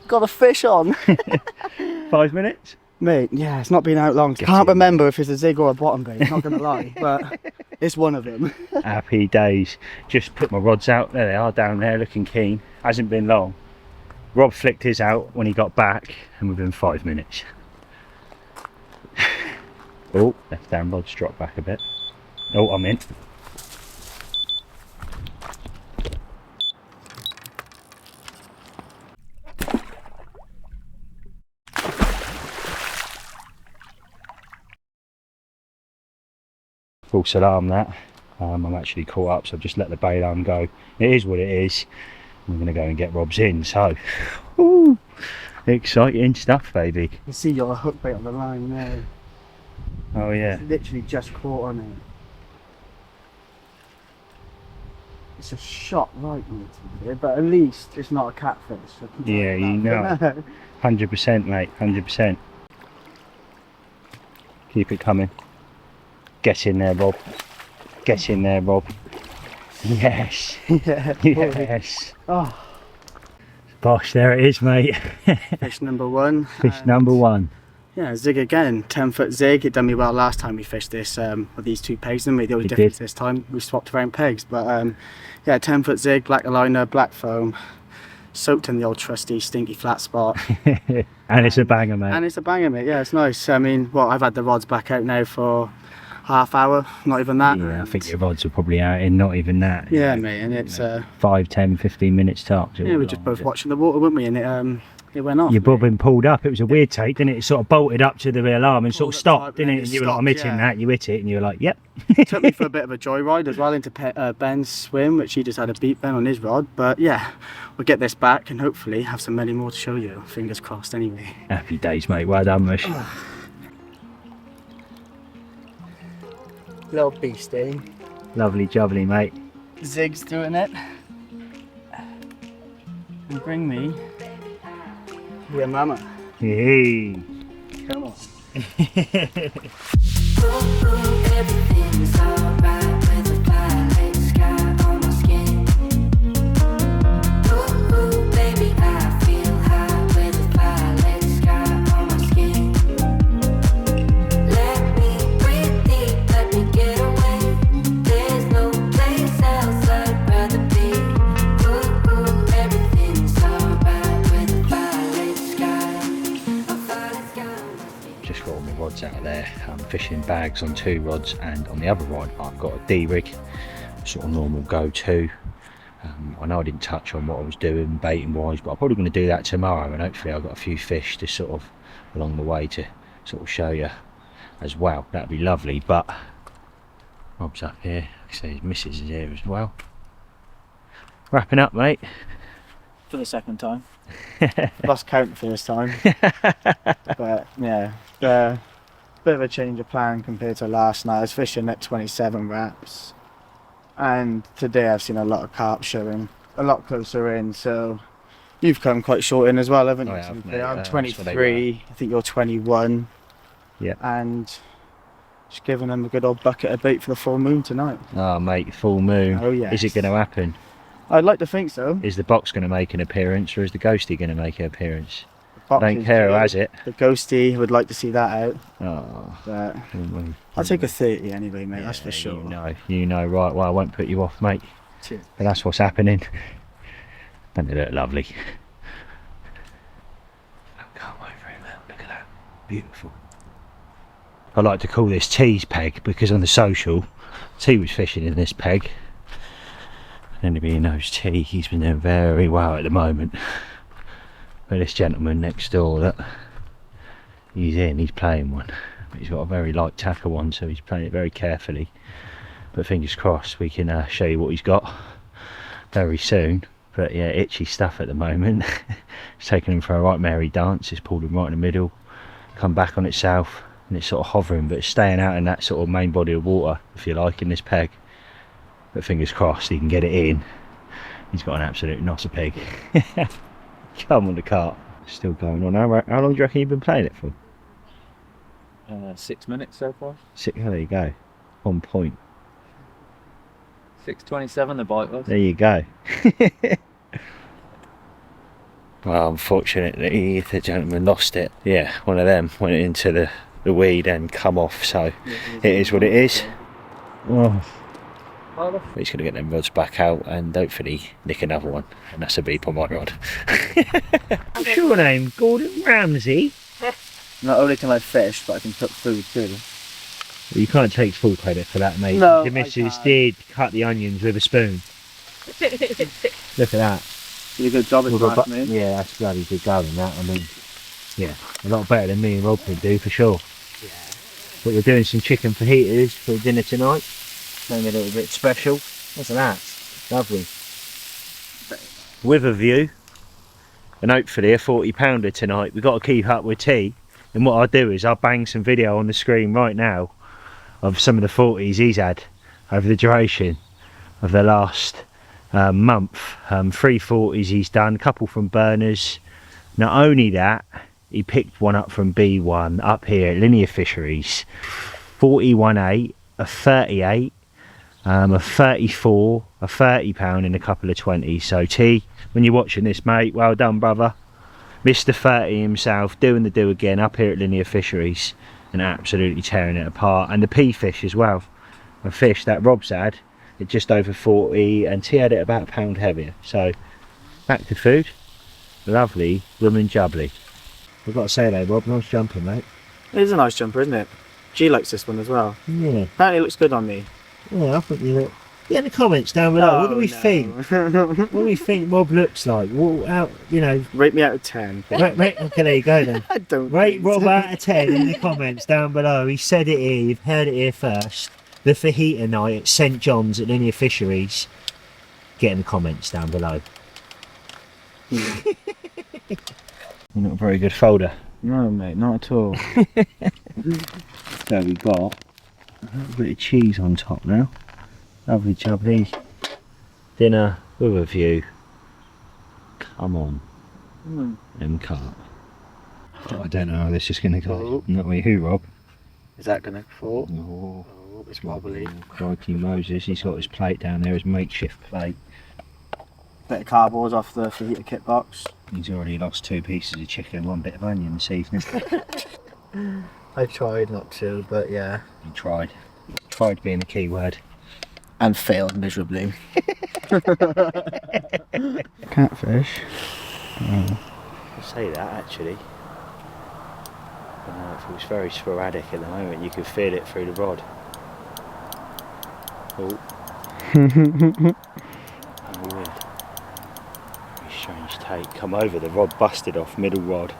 got a fish on. 5 minutes? Mate, yeah, it's not been out long. Can't remember if it's a zig or a bottom bait, not gonna lie, but it's one of them. Happy days. Just put my rods out. There they are down there looking keen. Hasn't been long. Rob flicked his out when he got back and within 5 minutes. Oh, left down rod's dropped back a bit. Oh, I'm in. False alarm that. I'm actually caught up, so I've just let the bait arm go. It is what it is. I'm going to go and get Rob's in, so ooh, exciting stuff, baby. You can see your hook bait on the line there. Oh yeah. It's literally just caught on it. It's a shot right into it, but at least it's not a catfish. So yeah, you know. 100% mate, 100%. Keep it coming. Get in there, Rob. Get in there, Rob. Yes. Yeah. Yes. Oh. Gosh, there it is, mate. Fish number one. Fish number one. Yeah, zig again. 10-foot zig. It done me well last time we fished this with these two pegs, and we the only difference this time we swapped around pegs. But yeah, 10-foot zig, black liner, black foam, soaked in the old trusty stinky flat spot. And it's a banger, mate. And it's a banger, mate. Yeah, it's nice. I mean, well, I've had the rods back out now for half hour, not even that. Yeah, I think your rods are probably out in not even that. Yeah, mate, and it's 5, 10, 15 minutes tops. Yeah, we were just both watching the water, weren't we? And it went off. Your bobbin pulled up. It was a weird take, didn't it? It sort of bolted up to the alarm and sort of stopped, didn't it? And you were like, I'm hitting that. You hit it, and you were like, yep. Took me for a bit of a joyride as well into Ben's swim, which he just had a beat Ben on his rod. But yeah, we'll get this back and hopefully have some many more to show you. Fingers crossed, anyway. Happy days, mate. Well done, Mush. Little beastie. Lovely jubbly, mate. Zig's doing it. And bring me your mama. Hey. Come on. Out of there, I'm fishing bags on 2 rods, and on the other rod I've got a D-rig, sort of normal go-to. I know I didn't touch on what I was doing baiting wise, but I'm probably going to do that tomorrow, and hopefully I've got a few fish to sort of along the way to sort of show you as well. That'd be lovely. But Rob's up here, so his missus is here as well. Wrapping up, mate. For the second time. Lost count the first time. But yeah, bit of a change of plan compared to last night. I was fishing at 27 wraps, and today I've seen a lot of carp showing a lot closer in, so you've come quite short in as well, haven't you? I have, mate. I'm 23, I think you're 21. Yeah. And just giving them a good old bucket of bait for the full moon tonight. Oh mate, full moon. Oh yeah. Is it going to happen? I'd like to think so. Is the box going to make an appearance, or is the ghostie going to make an appearance? I don't care who has it. The ghostie, would like to see that out. Oh. But I'll take a 30 anyway, mate, yeah, that's for sure. You know, right, well I won't put you off, mate. Cheers. But that's what's happening. And they look lovely. Come over here, look at that. Beautiful. I like to call this T's peg, because on the social, T was fishing in this peg. And anybody who knows T, he's been doing very well at the moment. But this gentleman next door, that he's playing one. But he's got a very light tackle one, so he's playing it very carefully. But fingers crossed we can show you what he's got very soon. But yeah, itchy stuff at the moment. It's taken him for a right merry dance. It's pulled him right in the middle, come back on itself, and it's sort of hovering, but it's staying out in that sort of main body of water, if you like, in this peg. But fingers crossed he can get it in. He's got an absolute nosser pig. Come on, the cart. Still going on. How long do you reckon you've been playing it for? 6 minutes so far. 6, oh, there you go. On point. 6:27 the bite was. There you go. Well, unfortunately, the gentleman lost it. Yeah, one of them went into the weed and come off, so it is what it is. Oh. He's going to get them rods back out and hopefully nick another one, and that's a beep on my rod. What's your name? Gordon Ramsay? Not only can I fish, but I can cook food too. Well, you can't take full credit for that, mate. No, the missus did cut the onions with a spoon. Look at that. Did a good job at that, yeah, that's bloody good going, that. I mean, yeah, a lot better than me and Rob can do, for sure. Yeah. But we're doing some chicken fajitas for dinner tonight. Something a little bit special. What's that? Lovely. With a view, and hopefully a 40-pounder tonight. We've got to keep up with tea. And what I'll do is I'll bang some video on the screen right now of some of the 40s he's had over the duration of the last month. 3 40s he's done, a couple from burners. Not only that, he picked one up from B1 up here at Linear Fisheries. 41.8, a 38, a 34, a 30-pound and a couple of 20s. So T, when you're watching this, mate, well done, brother. Mr. 30 himself, doing the do again up here at Linear Fisheries and absolutely tearing it apart. And the pea fish as well, a fish that Rob's had at just over 40 and T had it about a pound heavier. So back to food. Lovely lemon jubbly. I've got to say though, Rob, nice jumping, mate. It is a nice jumper, isn't it? G likes this one as well. Yeah. Apparently it looks good on me. Yeah, I think you look. Get in the comments down below. What do we think? What do we think Rob looks like? What, out, you know. Rate me out of 10. Okay, there you go then. I don't rate Rob out of 10 in the comments down below. He said it here. You've heard it here first. The fajita night at St John's at Linear Fisheries. Get in the comments down below. You're not a very good folder. No, mate, not at all. So we got a little bit of cheese on top now. Lovely jubbly. Dinner with a view. Come on. Them Carp. Oh, I don't know how this is going to go. Oh. Not with who, Rob? Is that going to fall? Oh, It's wobbly. Crikey Moses, he's got his plate down there, his makeshift plate. Bit of cardboard off the fajita kit box. He's already lost 2 pieces of chicken and 1 bit of onion this evening. I tried not to, but yeah. He tried. Tried being the key word. And failed miserably. Catfish. I say that actually. But no, it was very sporadic at the moment. You could feel it through the rod. Oh. Oh, weird. Very strange take. Come over, the rod busted off, middle rod,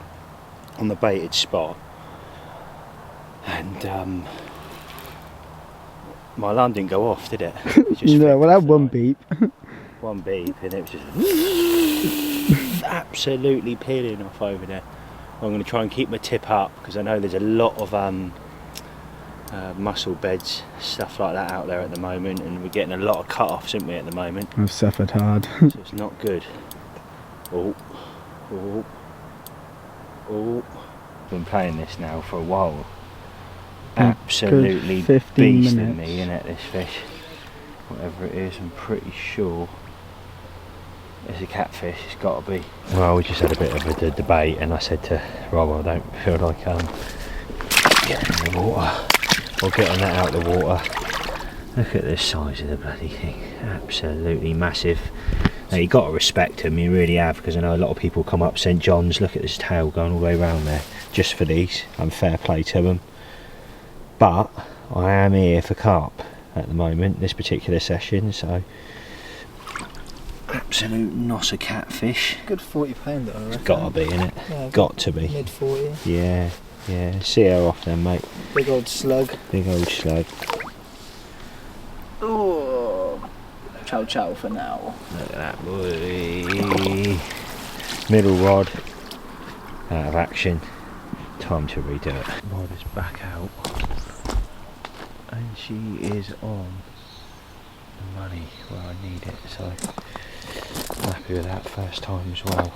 on the baited spot. And my alarm didn't go off, did it? It just No, well, I had one beep. One beep, and it was just absolutely peeling off over there. I'm going to try and keep my tip up because I know there's a lot of mussel beds, stuff like that out there at the moment, and we're getting a lot of cut-offs, aren't we, at the moment? I've suffered hard. So it's not good. Oh, oh, oh. Been playing this now for a while. Absolutely beasting me, innit, this fish. Whatever it is, I'm pretty sure it's a catfish, it's got to be. Well, we just had a bit of a debate and I said to Rob, I don't feel like getting in the water or getting that out of the water. Look at the size of the bloody thing, absolutely massive. Now you've got to respect him, you really have, because I know a lot of people come up St John's, look at this tail going all the way around there just for these, and fair play to them. But I am here for carp at the moment, this particular session, so absolute nos of catfish. Good 40 pounder, I reckon. It's got to be, innit? Yeah, got to be. Mid 40. Yeah, yeah. See her off then, mate. Big old slug. Big old slug. Oh, ciao ciao for now. Look at that boy. Middle rod out of action. Time to redo it. Rod is back out. And she is on the money where I need it, so I'm happy with that first time as well.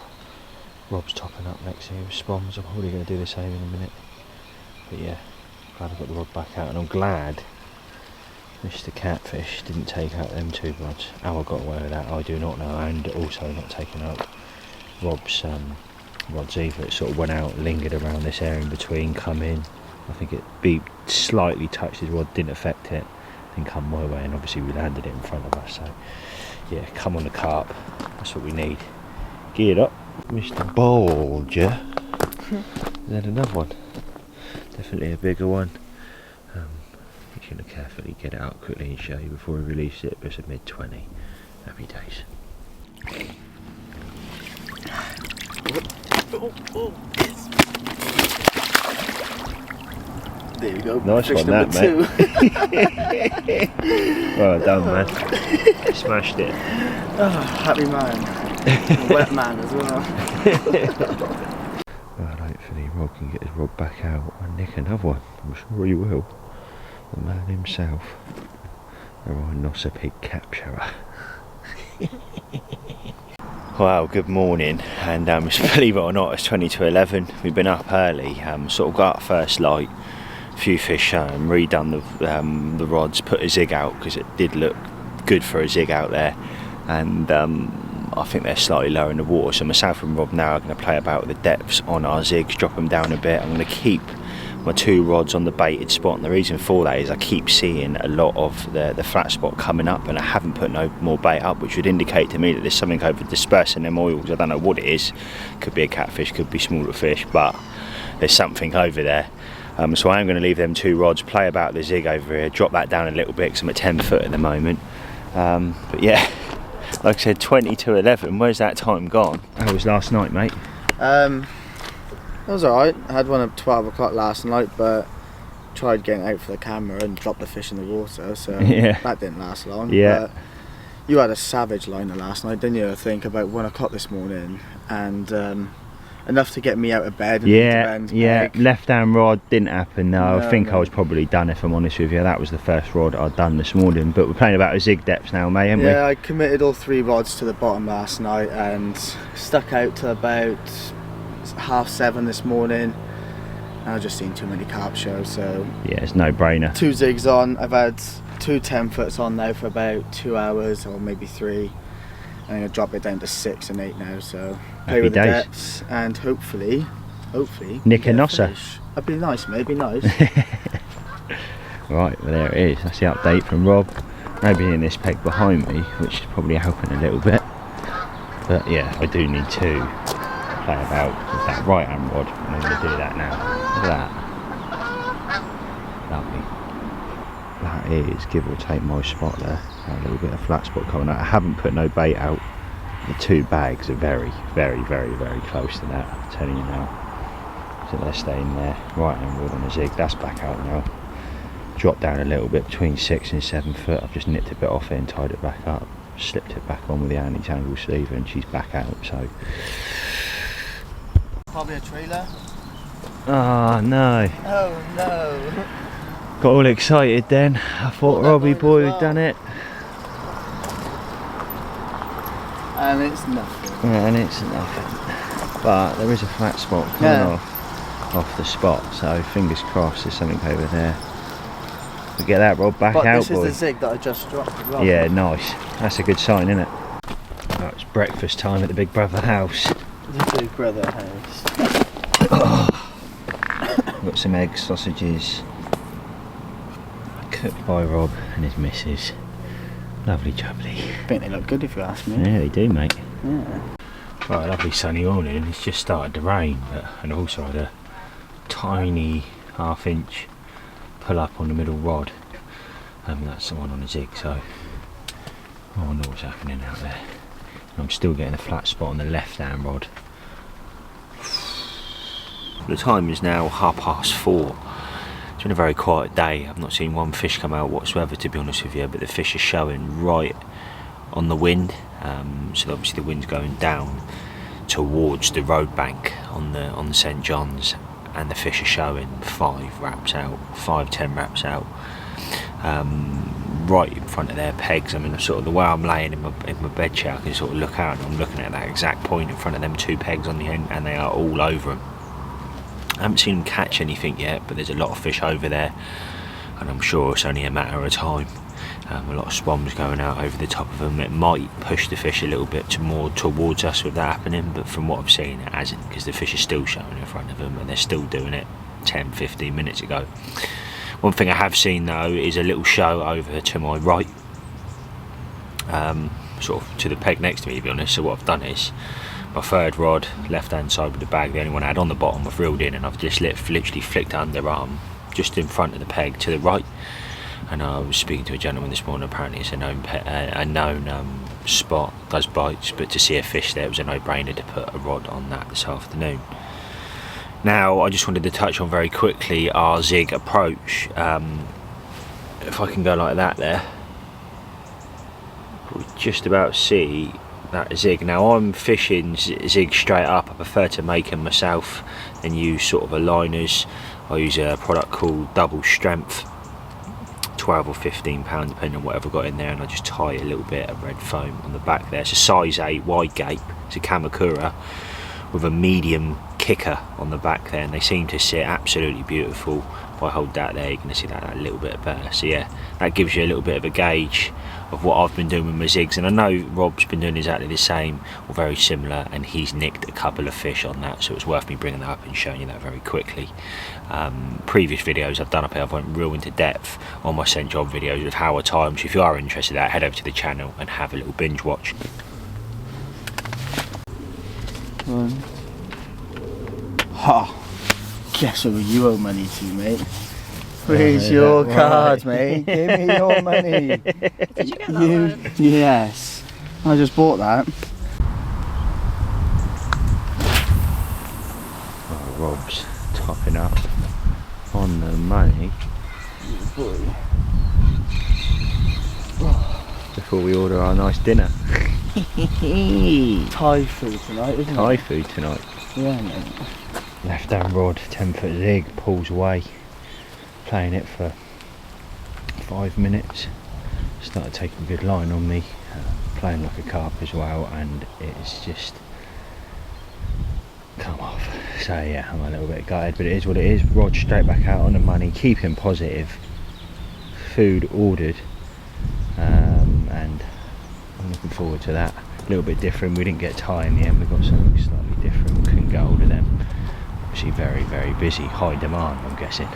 Rob's topping up next to me with spoms. I'm probably going to do the same in a minute. But yeah, glad I got the rod back out, and I'm glad Mr. Catfish didn't take out them 2 rods. How I got away with that, I do not know, and also not taking out Rob's rods either. It sort of went out, lingered around this area in between, come in. I think it beeped, slightly touched his rod, didn't affect it, then come my way, and obviously we landed it in front of us. So yeah, come on the carp, that's what we need. Geared up, Mr. Bolger. Then another one, definitely a bigger one. He's going to carefully get it out quickly and show you before we release it, but it's a mid-20. Happy days. There we go. Nice Fish one, number that, mate. Well done, man. Smashed it. Oh, happy man. Wet man as well. Well, hopefully Rob can get his rod back out and nick another one. I'm sure he will. The man himself. The rhinoceros pig capturer. Wow, good morning, and believe it or not, it's 20 to 11. We've been up early, sort of got up first light, a few fish, redone the rods, put a zig out because it did look good for a zig out there, and I think they're slightly lower in the water, so myself and Rob now are going to play about with the depths on our zigs, drop them down a bit. I'm going to keep my 2 rods on the baited spot, and the reason for that is I keep seeing a lot of the flat spot coming up, and I haven't put no more bait up, which would indicate to me that there's something over dispersing them oils. I don't know what it is, could be a catfish, could be smaller fish, but there's something over there. So I am going to leave them 2 rods, play about the zig over here, drop that down a little bit because I'm at 10 foot at the moment. But yeah, like I said, 20 to 11, where's that time gone? How was last night, mate? It was alright. I had one at 12 o'clock last night, but tried getting out for the camera and dropped the fish in the water, so yeah, that didn't last long. Yeah. But you had a savage liner last night, didn't you? I think about 1 o'clock this morning, and enough to get me out of bed. And Yeah. Left hand rod didn't happen. No, I think no. I was probably done, if I'm honest with you. That was the first rod I'd done this morning. But we're playing about a zig depths now, mate, haven't we? Yeah, I committed all 3 rods to the bottom last night and stuck out to about 7:30 this morning. And I've just seen too many carp shows, so Yeah, it's no brainer. 2 zigs on. I've had 2 10-foots on now for about 2 hours or maybe 3. I'm going to drop it down to 6 and 8 now, so play Happy with the days. depths and hopefully Nick get a a nosser. fish. That'd be nice, mate, it'd be nice. Right, well, there it is. That's the update from Rob. Maybe in this peg behind me, which is probably helping a little bit. But yeah, I do need to play about with that right hand rod, and I'm going to do that now. Look at that. Lovely. That is, give or take, my spot there. A little bit of flat spot coming out. I haven't put no bait out. The 2 bags are very, very, very, very close to that, I'm telling you now. So they're staying there. Right hand rod on a zig, that's back out now. Dropped down a little bit between 6 and 7 foot. I've just nipped a bit off it and tied it back up. Slipped it back on with the anti-tangle sleeve, and she's back out, so. Probably a trailer. Oh no. Oh no. Got all excited then. I thought Robbie boy had done it. And it's nothing. Yeah, and it's nothing. But there is a flat spot coming off the spot, so fingers crossed there's something over there. We get that rod back But out, this is boy. the zig that I just dropped as well. Yeah, nice. That's a good sign, isn't it? Oh, it's breakfast time at the Big Brother house. The Big Brother house. Got some eggs, sausages, cooked by Rob and his missus. Lovely jubbly. I think they look good if you ask me. Yeah, they do, mate. Yeah. Right, a lovely sunny morning. It's just started to rain, and I've also had a tiny 1/2 inch pull up on the middle rod. That's the one on the zig, so I wonder what's happening out there. I'm still getting a flat spot on the left hand rod. The time is now 4:30. It's been a very quiet day. I've not seen one fish come out whatsoever, to be honest with you, but the fish are showing right on the wind. So obviously the wind's going down towards the road bank on the St John's, and the fish are showing 5 wraps out, 5-10 wraps out, right in front of their pegs. I mean, sort of the way I'm laying in my bed chair, I can sort of look out and I'm looking at that exact point in front of them 2 pegs on the end, and they are all over them. I haven't seen them catch anything yet, but there's a lot of fish over there, and I'm sure it's only a matter of time. A lot of swans going out over the top of them. It might push the fish a little bit more towards us with that happening, but from what I've seen it hasn't, because the fish are still showing in front of them and they're still doing it 10-15 minutes ago. One thing I have seen though is a little show over to my right, sort of to the peg next to me, to be honest. So what I've done is my third rod, left hand side with the bag, the only one I had on the bottom, I've reeled in, and I've just literally flicked underarm just in front of the peg to the right. And I was speaking to a gentleman this morning, apparently it's a known spot, does bites, but to see a fish there, it was a no-brainer to put a rod on that this afternoon. Now I just wanted to touch on very quickly our zig approach. If I can go like that there, we just about see that zig. Now I'm fishing zig straight up. I prefer to make them myself than use sort of aligners. I use a product called Double Strength, 12 or 15 pound depending on whatever I've got in there, and I just tie a little bit of red foam on the back there. It's a size 8 wide gape, it's a Kamakura with a medium kicker on the back there, and they seem to sit absolutely beautiful. If I hold that there, you're going to see that a little bit better. So yeah, that gives you a little bit of a gauge of what I've been doing with my zigs, and I know Rob's been doing exactly the same or very similar, and he's nicked a couple of fish on that, so it's worth me bringing that up and showing you that very quickly. Previous videos I've done up here, I've went real into depth on my scent job videos of how I tie them, so if you are interested in that, head over to the channel and have a little binge watch. Ha! Guess who you owe money to, mate? Where's your card, mate? Give me your money. Did you get that one? Yes. I just bought that. Oh, Rob's topping up on the money before we order our nice dinner. Thai food tonight, isn't it? Thai food tonight. Yeah, mate. Left hand rod, 10-foot zig, pulls away. Playing it for 5 minutes. Started taking good line on me. Playing like a carp as well, and it's just come off. So yeah, I'm a little bit gutted, but it is what it is. Rod straight back out on the money, keeping positive. Food ordered, and I'm looking forward to that. A little bit different. We didn't get Thai in the end. We got something slightly different. We couldn't get hold of them. Obviously very, very busy, high demand, I'm guessing.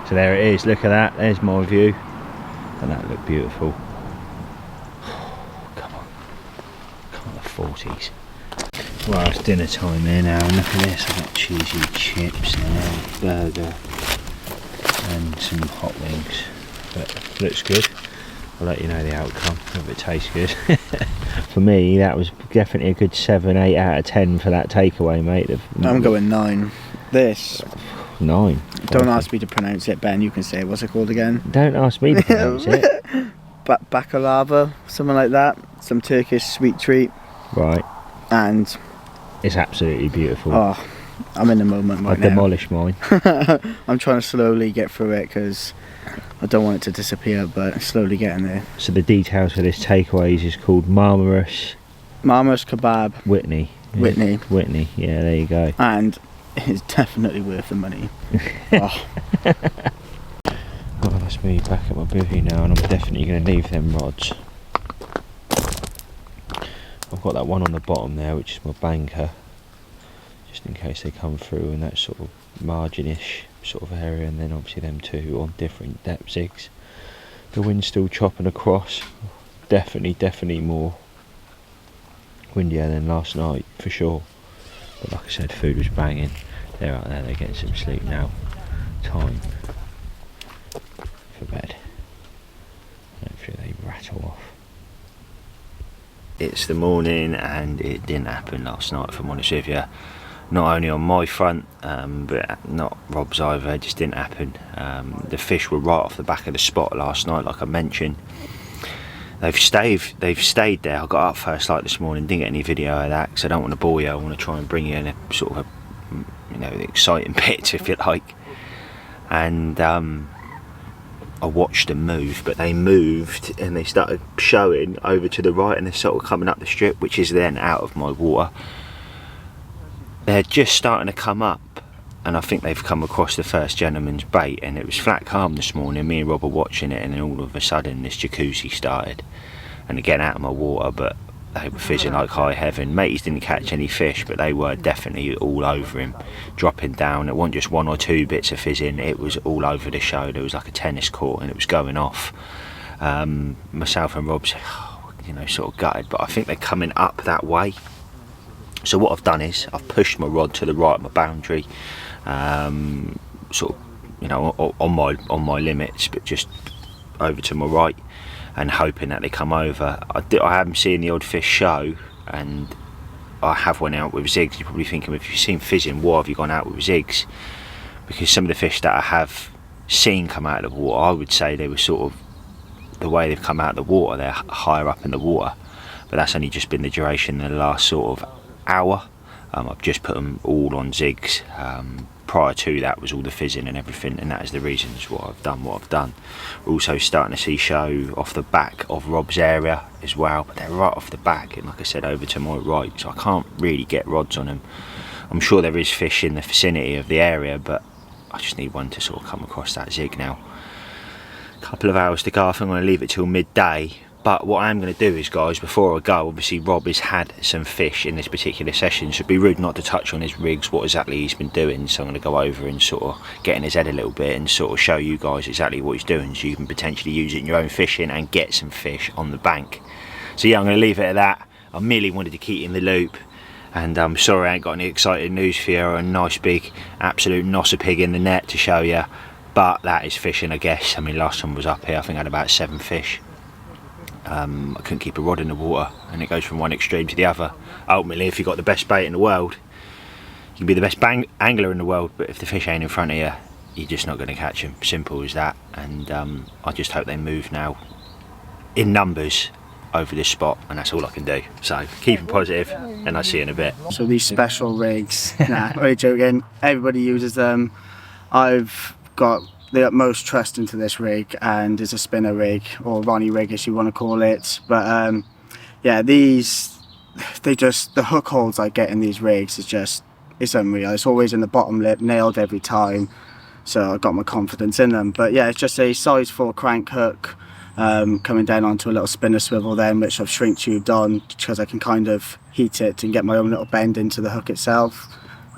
So there it is. Look at that. There's my view. Doesn't that look beautiful? Come on, the 40s. Well, it's dinner time there now, and look at this. I've got cheesy chips there, burger, and some hot wings. But looks good. I'll let you know the outcome if it tastes good. For me, that was definitely a good 7-8 out of 10 for that takeaway, mate. I'm going 9. This 9. Don't ask me to pronounce it, Ben. You can say it. What's it called again? Don't ask me to pronounce it. Baklava, something like that. Some Turkish sweet treat. Right. And it's absolutely beautiful. Oh, I'm in the moment right now. I demolished mine. I'm trying to slowly get through it because I don't want it to disappear, but slowly getting there. So the details for this takeaways is called Marmaris Kebab. Whitney, yeah, there you go. And it's definitely worth the money. Oh. Well, that's me back at my bivvy now, and I'm definitely going to leave them rods. I've got that one on the bottom there, which is my banker, just in case they come through in that sort of margin-ish sort of area, and then obviously them two on different depth zigs. The wind's still chopping across. Definitely more windier than last night for sure, but like I said, food was banging. They're out there, they're getting some sleep now. Time for bed. Hopefully they rattle off. It's the morning, and it didn't happen last night, if I'm honest with you. Not only on my front, but not Rob's either. It just didn't happen. The fish were right off the back of the spot last night, like I mentioned. They've stayed there. I got up first light this morning, didn't get any video of that because I don't want to bore you. I want to try and bring you in a sort of the exciting bits, if you like. And I watched them move, but they moved and they started showing over to the right, and they're sort of coming up the strip, which is then out of my water. They're just starting to come up, and I think they've come across the first gentleman's bait, and it was flat calm this morning. Me and Rob were watching it, and then all of a sudden this jacuzzi started, and again out of my water, but they were fizzing like high heaven. Mateys didn't catch any fish, but they were definitely all over him, dropping down. It wasn't just 1 or 2 bits of fizzing, it was all over the show. There was like a tennis court and it was going off. Myself and Rob said, you know, sort of gutted, but I think they're coming up that way. So what I've done is I've pushed my rod to the right of my boundary, sort of, you know, on my limits, but just over to my right, and hoping that they come over. I haven't seen the odd fish show, and I have went out with zigs. You're probably thinking, if you've seen fizzing, why have you gone out with zigs? Because some of the fish that I have seen come out of the water, I would say they were sort of, the way they've come out of the water, they're higher up in the water, but that's only just been the duration in the last sort of hour. I've just put them all on zigs. Prior to that was all the fizzing and everything, and that is the reasons what I've done. We're also starting to see show off the back of Rob's area as well, but they're right off the back, and like I said, over to my right, so I can't really get rods on them. I'm sure there is fish in the vicinity of the area, but I just need one to sort of come across that zig now. A couple of hours to go. I think I'm going to leave it till midday. But what I am going to do is, guys, before I go, obviously Rob has had some fish in this particular session, so it'd be rude not to touch on his rigs, what exactly he's been doing. So I'm going to go over and sort of get in his head a little bit and sort of show you guys exactly what he's doing, so you can potentially use it in your own fishing and get some fish on the bank. So yeah, I'm going to leave it at that. I merely wanted to keep you in the loop, and I'm sorry I ain't got any exciting news for you or a nice big absolute nosser pig in the net to show you, but that is fishing, I guess. I mean, last time I was up here, I think I had about 7 fish. I couldn't keep a rod in the water, and it goes from one extreme to the other. Ultimately, if you've got the best bait in the world, you can be the best angler in the world, but if the fish ain't in front of you, you're just not going to catch them. Simple as that. And I just hope they move now in numbers over this spot, and that's all I can do. So keep it positive, and I'll see you in a bit. So these special rigs, nah, only joking, everybody uses them. I've got the utmost trust into this rig, and it's a spinner rig, or Ronnie rig as you want to call it. But yeah, these, the hook holes I get in these rigs is just, it's unreal. It's always in the bottom lip, nailed every time, so I got my confidence in them. But yeah, it's just a size 4 crank hook, coming down onto a little spinner swivel then, which I've shrink tubed on because I can kind of heat it and get my own little bend into the hook itself.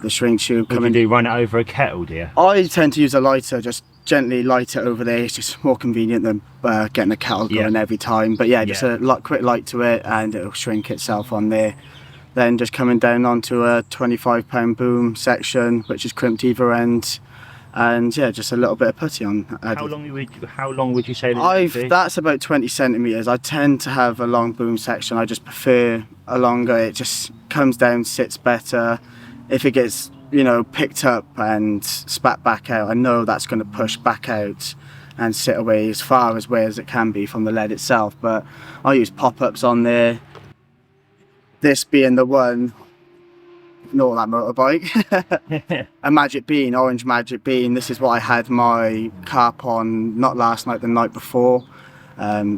The shrink tube coming. Do you run it over a kettle, do you? I tend to use a lighter, just gently light it over there. It's just more convenient than getting a kettle going every time. But yeah, just a quick light to it, and it'll shrink itself on there. Then just coming down onto a 25-pound boom section, which is crimped either end, and yeah, just a little bit of putty on. How long would you say that that's about 20 centimeters. I tend to have a long boom section. I just prefer a longer. It just comes down, sits better. If it gets, you know, picked up and spat back out, I know that's going to push back out and sit away as far away as it can be from the lead itself. But I use pop-ups on there. This being the one, ignore that motorbike. A magic bean, orange magic bean. This is what I had my carp on, not last night, the night before.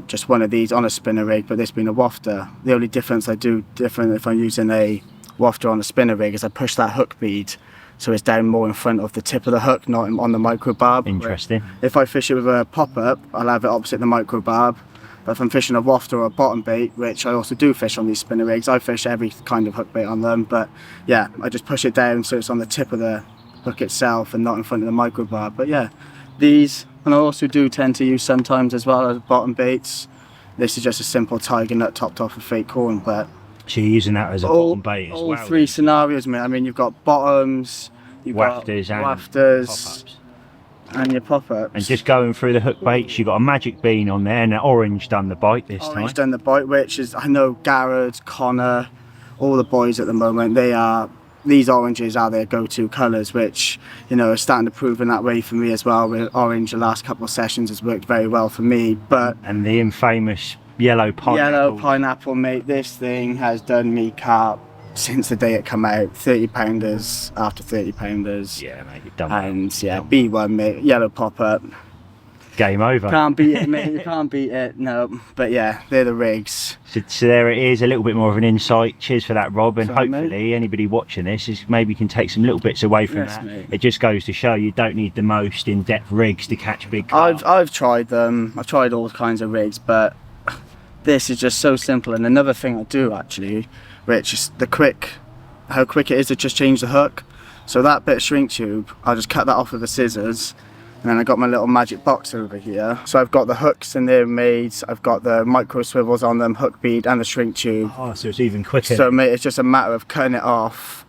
Just one of these on a spinner rig, but this being a wafter. The only difference I do different if I'm using a wafter on a spinner rig is I push that hook bead so it's down more in front of the tip of the hook, not on the micro barb. Interesting. If I fish it with a pop-up, I'll have it opposite the micro barb. But if I'm fishing a wafter or a bottom bait, which I also do fish on these spinner rigs, I fish every kind of hook bait on them. But yeah, I just push it down so it's on the tip of the hook itself and not in front of the micro barb. But yeah, these, and I also do tend to use sometimes as well as bottom baits. This is just a simple tiger nut topped off with fake corn, but so you're using that as a bottom bait as well? All 3 scenarios, mate. I mean, you've got bottoms, you've wafters, got wafters, and your pop-ups. And just going through the hook baits, you've got a magic bean on there, and an orange done the bite this time. Orange done the bite, which is, I know Garrett, Connor, all the boys at the moment, these oranges are their go-to colours, which, you know, is starting to prove in that way for me as well. With orange, the last couple of sessions has worked very well for me. But and the infamous yellow pineapple, mate, this thing has done me carp since the day it come out. 30-pounders after 30-pounders. Yeah, mate, you've done and well. Yeah, B1, mate, yellow pop-up. Game over. Can't beat it, mate. You can't beat it. No, but yeah, they're the rigs. So there it is, a little bit more of an insight. Cheers for that, Rob, and Sorry, hopefully anybody watching this is maybe can take some little bits away from that. Mate. It just goes to show you don't need the most in-depth rigs to catch big carp. I've tried them. I've tried all kinds of rigs, but this is just so simple. And another thing I do actually, Rich, is how quick it is to just change the hook. So that bit of shrink tube, I'll just cut that off with the scissors. And then I got my little magic box over here. So I've got the hooks in there made. I've got the micro swivels on them, hook bead and the shrink tube. Oh, so it's even quicker. So mate, it's just a matter of cutting it off,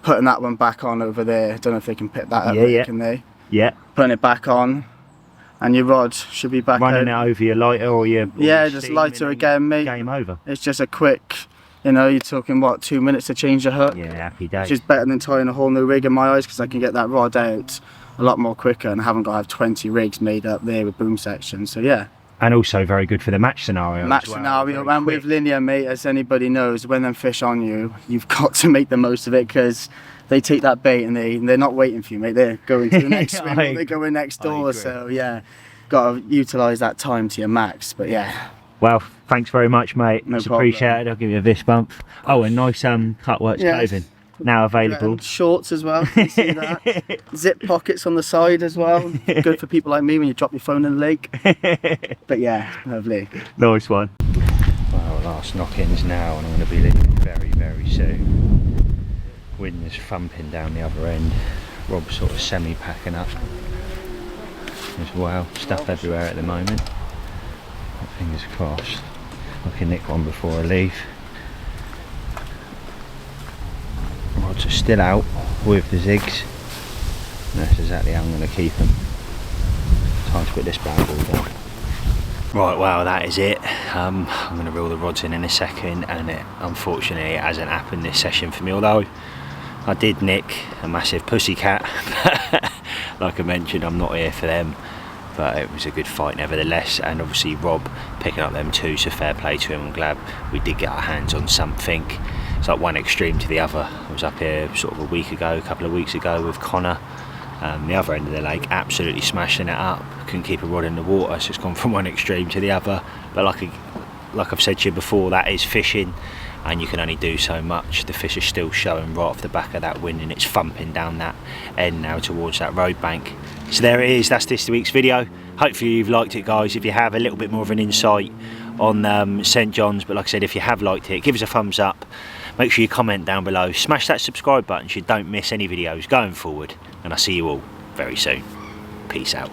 putting that one back on over there. Don't know if they can pick that up, can they? Yeah. Putting it back on, and your rod should be back Running out. it over your lighter or your just lighter again, mate. Game over. It's just a quick, you know, you're talking what, 2 minutes to change the hook? Yeah, happy days. Which is better than tying a whole new rig in my eyes, because I can get that rod out a lot more quicker and I haven't got to have 20 rigs made up there with boom sections. So yeah. And also very good for the match scenario. Match scenario, and with linear, mate, as anybody knows, when them fish on you, you've got to make the most of it, because they take that bait and they're not waiting for you, mate. They're going to the next swim, or they're going next door. So yeah, got to utilise that time to your max. But yeah. Well, thanks very much, mate. No It's problem. appreciated. I'll give you a fist bump. Oh, and nice Cutworks clothing now available. And shorts as well. Can you see that? Zip pockets on the side as well. Good for people like me when you drop your phone in the lake. But yeah, lovely. Nice one. Well, last knock-ins now, and I'm going to be leaving very, very soon. Wind is thumping down the other end. Rob's sort of semi-packing up as well. Stuff everywhere at the moment. Fingers crossed. I can nick one before I leave. Rods are still out with the zigs. And that's exactly how I'm going to keep them. Time to put this bad boy down. Right, well, that is it. I'm going to reel the rods in a second, and it unfortunately hasn't happened this session for me, although I did nick a massive pussycat. Like I mentioned, I'm not here for them, but it was a good fight nevertheless. And obviously Rob picking up them two, so fair play to him. I'm glad we did get our hands on something. It's like one extreme to the other. I was up here sort of a couple of weeks ago with Connor, the other end of the lake, absolutely smashing it up. Couldn't keep a rod in the water, so it's gone from one extreme to the other. But like I've said to you before, that is fishing, and you can only do so much. The fish is still showing right off the back of that wind, and it's thumping down that end now towards that road bank. So there it is, that's this week's video. Hopefully you've liked it, guys. If you have, a little bit more of an insight on St. John's, but like I said, if you have liked it, give us a thumbs up. Make sure you comment down below, smash that subscribe button so you don't miss any videos going forward, and I'll see you all very soon. Peace out.